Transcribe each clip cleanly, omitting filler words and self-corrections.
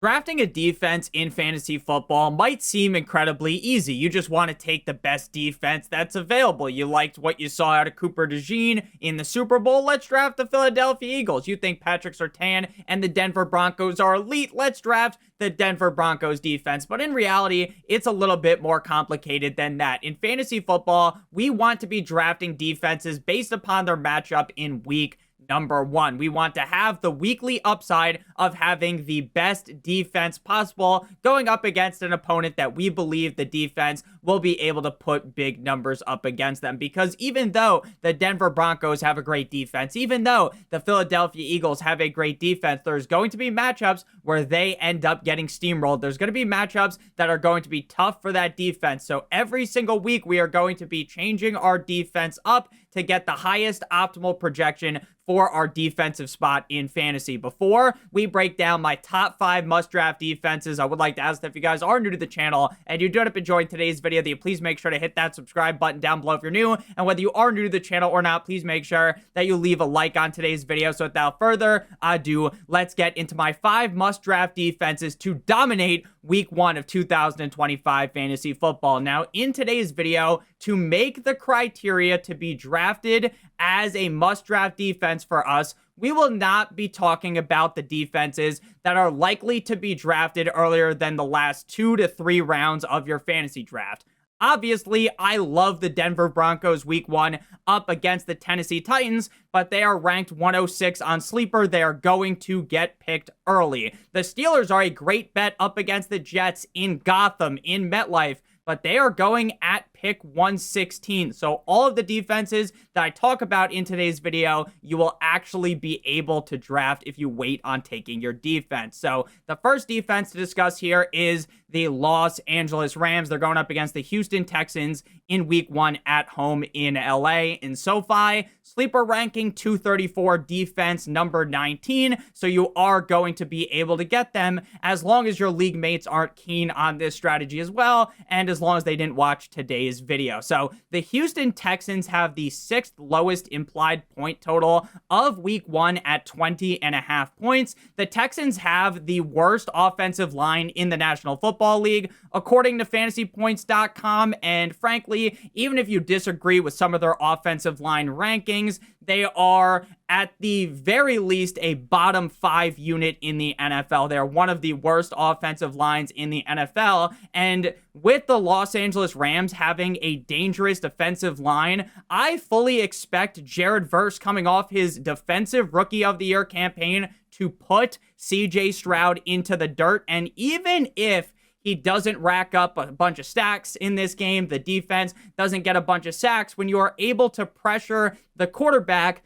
Drafting a defense in fantasy football might seem incredibly easy. You just want to take the best defense that's available. You liked what you saw out of Cooper DeJean in the Super Bowl. Let's draft the Philadelphia Eagles. You think Patrick Surtain and the Denver Broncos are elite. Let's draft the Denver Broncos defense. But in reality, it's a little bit more complicated than that. In fantasy football, we want to be drafting defenses based upon their matchup in week number one. We want to have the weekly upside of having the best defense possible going up against an opponent that we believe the defense will be able to put big numbers up against them. Because even though the Denver Broncos have a great defense, even though the Philadelphia Eagles have a great defense, there's going to be matchups where they end up getting steamrolled. There's going to be matchups that are going to be tough for that defense. So every single week, we are going to be changing our defense up to get the highest optimal projection for our defensive spot in fantasy. Before we break down my top 5 must-draft defenses, I would like to ask that if you guys are new to the channel and you do end up enjoying today's video, that you please make sure to hit that subscribe button down below if you're new. And whether you are new to the channel or not, please make sure that you leave a like on today's video. So without further ado, let's get into my 5 must-draft defenses to dominate week 1 of 2025 fantasy football. Now, in today's video, to make the criteria to be drafted as a must-draft defense for us, we will not be talking about the defenses that are likely to be drafted earlier than the last 2 to 3 rounds of your fantasy draft. Obviously, I love the Denver Broncos week 1 up against the Tennessee Titans, but they are ranked 106 on Sleeper. They are going to get picked early. The Steelers are a great bet up against the Jets in Gotham, in MetLife, but they are going at pick 116. So all of the defenses that I talk about in today's video, you will actually be able to draft if you wait on taking your defense. So the first defense to discuss here is the Los Angeles Rams. They're going up against the Houston Texans in week 1 at home in LA. In SoFi, sleeper ranking 234, defense number 19. So you are going to be able to get them as long as your league mates aren't keen on this strategy as well, and as long as they didn't watch today's video. So the Houston Texans have the 6th lowest implied point total of week 1 at 20.5 points. The Texans have the worst offensive line in the National Football League, according to fantasypoints.com. And frankly, even if you disagree with some of their offensive line rankings, they are at the very least a bottom 5 unit in the NFL. They're one of the worst offensive lines in the NFL. And with the Los Angeles Rams having a dangerous defensive line, I fully expect Jared Verse, coming off his defensive rookie of the year campaign, to put CJ Stroud into the dirt. And even if he doesn't rack up a bunch of stacks in this game, the defense doesn't get a bunch of sacks, when you are able to pressure the quarterback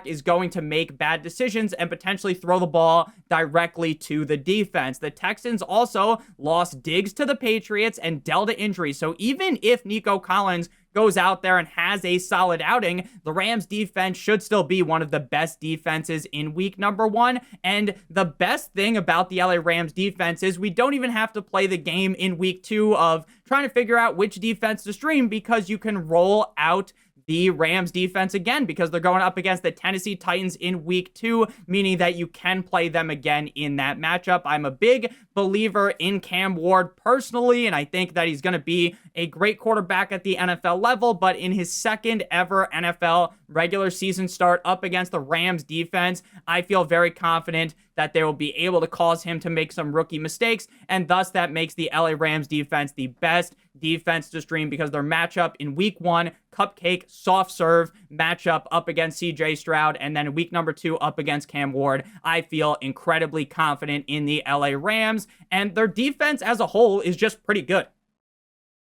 is going to make bad decisions and potentially throw the ball directly to the defense. The Texans also lost Diggs to the Patriots and dealt to injury. So even if Nico Collins goes out there and has a solid outing, the Rams defense should still be one of the best defenses in week number 1. And the best thing about the LA Rams defense is we don't even have to play the game in week 2 of trying to figure out which defense to stream, because you can roll out the Rams defense again, because they're going up against the Tennessee Titans in week 2, meaning that you can play them again in that matchup. I'm a big believer in Cam Ward personally, and I think that he's going to be a great quarterback at the NFL level, but in his 2nd ever NFL regular season start up against the Rams defense, I feel very confident that they will be able to cause him to make some rookie mistakes, and thus that makes the LA Rams defense the best defense to stream, because their matchup in week 1, cupcake, soft serve matchup up against CJ Stroud, and then week number 2 up against Cam Ward, I feel incredibly confident in the LA Rams, and their defense as a whole is just pretty good,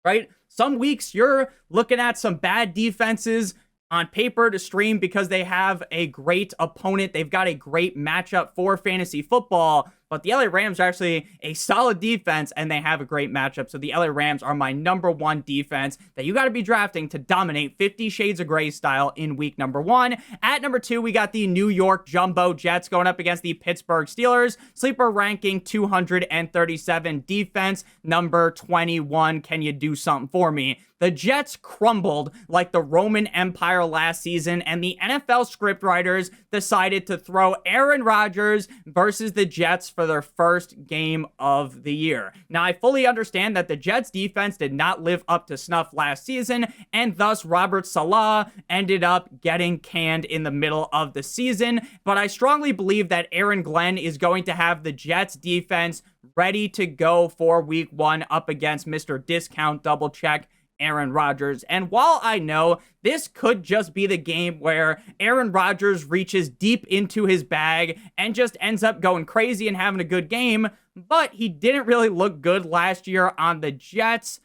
right? Some weeks you're looking at some bad defenses on paper to stream because they have a great opponent. They've got a great matchup for fantasy football, but the LA Rams are actually a solid defense and they have a great matchup. So the LA Rams are my number 1 defense that you got to be drafting to dominate 50 Shades of Grey style in week number 1. At number 2, we got the New York Jumbo Jets going up against the Pittsburgh Steelers. Sleeper ranking 237, defense number 21. Can you do something for me? The Jets crumbled like the Roman Empire last season, and the NFL scriptwriters decided to throw Aaron Rodgers versus the Jets for their first game of the year. Now, I fully understand that the Jets defense did not live up to snuff last season, and thus Robert Saleh ended up getting canned in the middle of the season, but I strongly believe that Aaron Glenn is going to have the Jets defense ready to go for week 1 up against Mr. Discount Double Check Aaron Rodgers. And while I know this could just be the game where Aaron Rodgers reaches deep into his bag and just ends up going crazy and having a good game, but he didn't really look good last year on the Jets.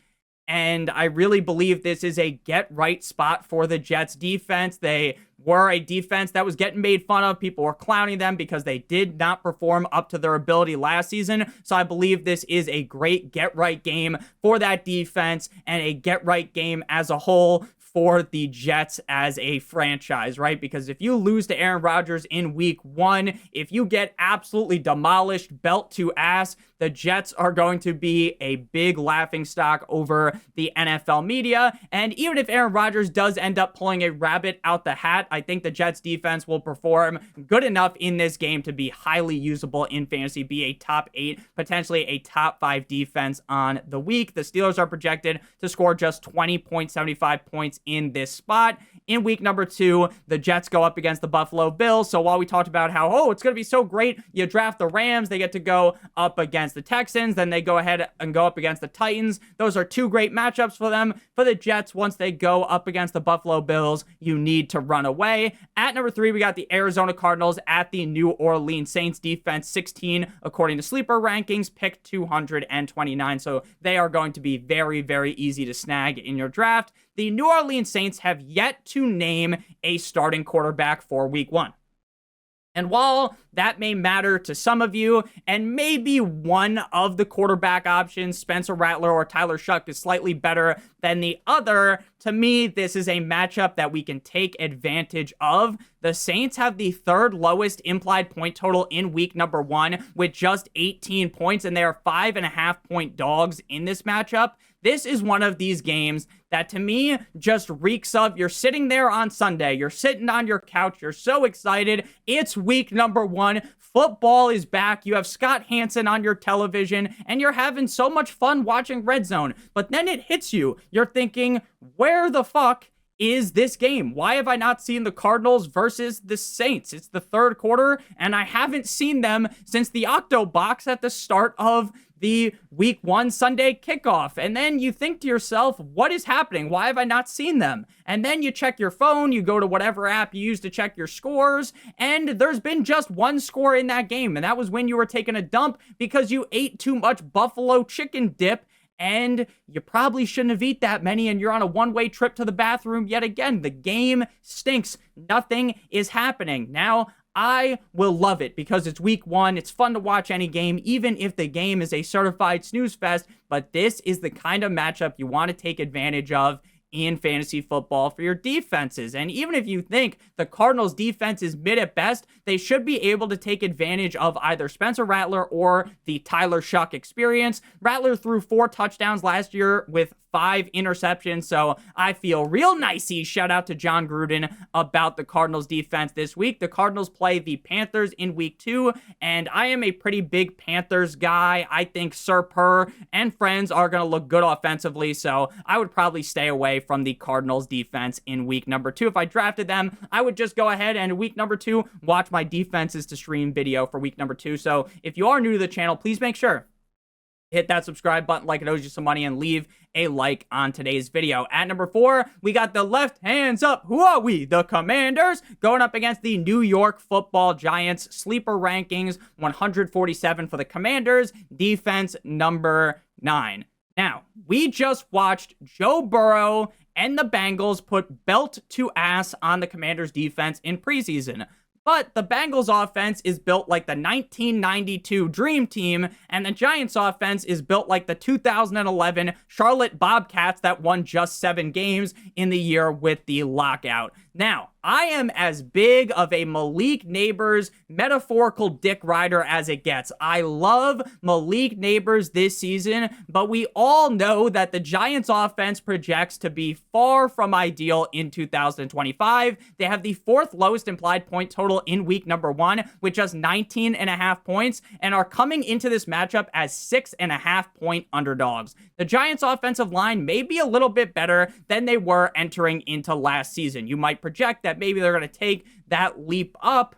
And I really believe this is a get-right spot for the Jets defense. They were a defense that was getting made fun of. People were clowning them because they did not perform up to their ability last season. So I believe this is a great get-right game for that defense and a get-right game as a whole for the Jets as a franchise, right? Because if you lose to Aaron Rodgers in week 1, if you get absolutely demolished belt to ass, the Jets are going to be a big laughingstock over the NFL media. And even if Aaron Rodgers does end up pulling a rabbit out the hat, I think the Jets defense will perform good enough in this game to be highly usable in fantasy, be a top 8, potentially a top 5 defense on the week. The Steelers are projected to score just 20.75 points in this spot. In week number 2, the Jets go up against the Buffalo Bills. So while we talked about how, it's going to be so great, you draft the Rams, they get to go up against the Texans, then they go ahead and go up against the Titans. Those are 2 great matchups for them. For the Jets, once they go up against the Buffalo Bills, you need to run away. At number 3, we got the Arizona Cardinals at the New Orleans Saints. Defense 16, according to sleeper rankings, pick 229. So they are going to be very, very easy to snag in your draft. The New Orleans Saints have yet to name a starting quarterback for week 1. And while that may matter to some of you, and maybe one of the quarterback options, Spencer Rattler or Tyler Shuck, is slightly better than the other, to me, this is a matchup that we can take advantage of. The Saints have the 3rd lowest implied point total in week number 1 with just 18 points, and they are 5.5-point dogs in this matchup. This is one of these games that to me just reeks of you're sitting there on Sunday, you're sitting on your couch, you're so excited, it's week number 1, football is back, you have Scott Hansen on your television, and you're having so much fun watching Red Zone. But then it hits you, you're thinking, where the fuck is this game? Why have I not seen the Cardinals versus the Saints? It's the 3rd quarter, and I haven't seen them since the Octo Box at the start of the week 1 Sunday kickoff. And then you think to yourself, what is happening? Why have I not seen them? And then you check your phone, you go to whatever app you use to check your scores, and there's been just 1 score in that game. And that was when you were taking a dump because you ate too much buffalo chicken dip, and you probably shouldn't have eaten that many, and you're on a one-way trip to the bathroom yet again. The game stinks. Nothing is happening. Now, I will love it because it's week 1. It's fun to watch any game, even if the game is a certified snooze fest. But this is the kind of matchup you want to take advantage of in fantasy football for your defenses. And even if you think the Cardinals defense is mid at best, they should be able to take advantage of either Spencer Rattler or the Tyler Shuck experience. Rattler threw 4 touchdowns last year with 5 interceptions, so I feel real nicey. Shout out to John Gruden about the Cardinals defense this week. The Cardinals play the Panthers in week 2, and I am a pretty big Panthers guy. I think Sir Purr and friends are going to look good offensively, so I would probably stay away from the Cardinals defense in week number 2. If I drafted them, I would just go ahead and week number 2, watch my defenses to stream video for week number 2. So if you are new to the channel, please make sure hit that subscribe button like it owes you some money and leave a like on today's video. At number 4, we got the left hands up. Who are we? The Commanders going up against the New York Football Giants. Sleeper rankings 147 for the Commanders. Defense number 9. Now, we just watched Joe Burrow and the Bengals put belt to ass on the Commanders defense in preseason. But the Bengals offense is built like the 1992 Dream Team, and the Giants offense is built like the 2011 Charlotte Bobcats that won just 7 games in the year with the lockout. Now, I am as big of a Malik Neighbors metaphorical dick rider as it gets. I love Malik Neighbors this season, but we all know that the Giants offense projects to be far from ideal in 2025. They have the 4th lowest implied point total in week number 1 with just 19.5 points and are coming into this matchup as 6.5 point underdogs. The Giants offensive line may be a little bit better than they were entering into last season. You might project that maybe they're going to take that leap up,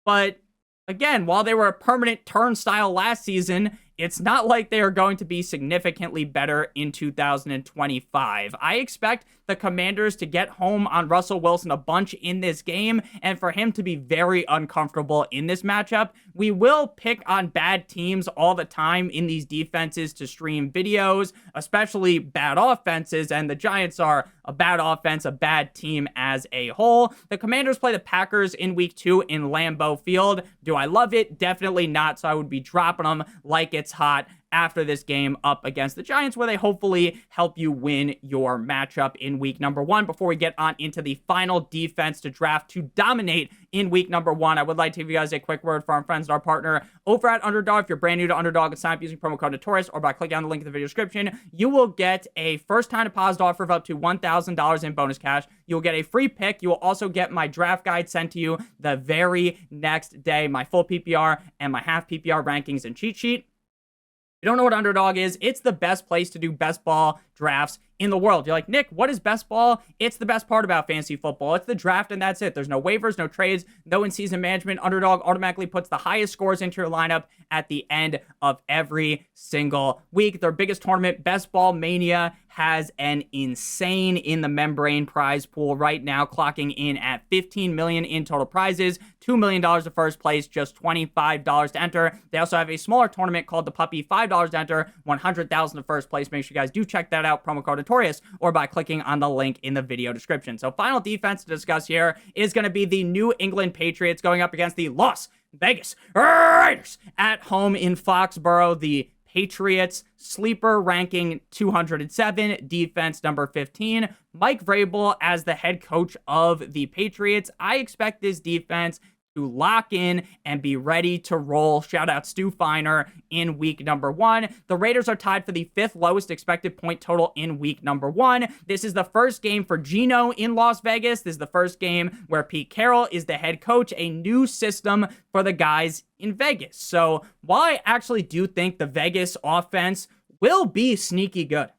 but again, while they were a permanent turnstile last season, it's not like they are going to be significantly better in 2025. I expect the Commanders to get home on Russell Wilson a bunch in this game and for him to be very uncomfortable in this matchup. We will pick on bad teams all the time in these defenses to stream videos, especially bad offenses, and the Giants are a bad offense, a bad team as a whole. The Commanders play the Packers in week 2 in Lambeau Field. Do I love it? Definitely not, so I would be dropping them like it's hot after this game up against the Giants, where they hopefully help you win your matchup in week number 1. Before we get on into the final defense to draft to dominate in week number 1, I would like to give you guys a quick word from our friends and our partner over at Underdog. If you're brand new to Underdog and sign up using promo code Notorious or by clicking on the link in the video description, you will get a first-time deposit offer of up to $1,000 in bonus cash. You'll get a free pick. You will also get my draft guide sent to you the very next day, my full PPR and my half PPR rankings and cheat sheet. If you don't know what Underdog is, it's the best place to do best ball drafts in the world. You're like, Nick, what is best ball? It's the best part about fantasy football. It's the draft, and that's it. There's no waivers, no trades, no in-season management. Underdog automatically puts the highest scores into your lineup at the end of every single week. Their biggest tournament, Best Ball Mania, has an insane in the membrane prize pool right now, clocking in at $15 million in total prizes, $2 million to first place, just $25 to enter. They also have a smaller tournament called the Puppy, $5 to enter, $100,000 to first place. Make sure you guys do check that out, promo code Notorious, or by clicking on the link in the video description. So final defense to discuss here is going to be the New England Patriots going up against the Las Vegas Raiders at home in Foxborough. The Patriots sleeper ranking 207, defense number 15. Mike Vrabel as the head coach of the Patriots. I expect this defense to lock in and be ready to roll. Shout out Stu Feiner in week number 1. The Raiders are tied for the 5th lowest expected point total in week number 1. This is the first game for Geno in Las Vegas. This is the first game where Pete Carroll is the head coach, a new system for the guys in Vegas. So while I actually do think the Vegas offense will be sneaky good,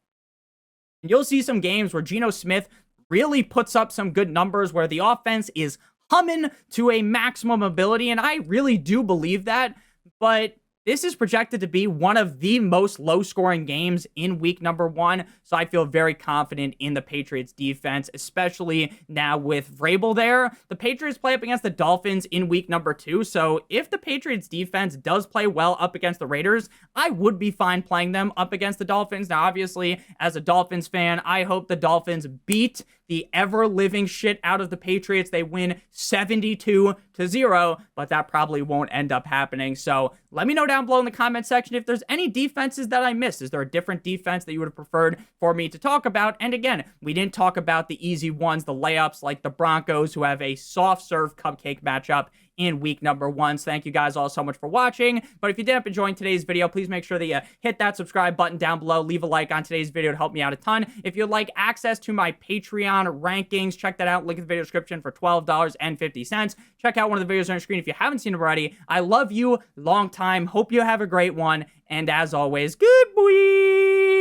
and you'll see some games where Geno Smith really puts up some good numbers where the offense is humming to a maximum ability, and I really do believe that, but this is projected to be one of the most low-scoring games in week number 1, so I feel very confident in the Patriots defense, especially now with Vrabel there. The Patriots play up against the Dolphins in week number 2, so if the Patriots defense does play well up against the Raiders, I would be fine playing them up against the Dolphins. Now, obviously, as a Dolphins fan, I hope the Dolphins beat the ever-living shit out of the Patriots. They win 72-0, but that probably won't end up happening. So let me know down below in the comment section if there's any defenses that I missed. Is there a different defense that you would have preferred for me to talk about? And again, we didn't talk about the easy ones, the layups, like the Broncos, who have a soft-serve cupcake matchup in week number 1. So thank you guys all so much for watching. But if you did end up enjoying today's video, please make sure that you hit that subscribe button down below. Leave a like on today's video to help me out a ton. If you'd like access to my Patreon rankings, check that out. Link in the video description for $12.50. Check out one of the videos on your screen if you haven't seen it already. I love you. Long time. Hope you have a great one. And as always, good boy.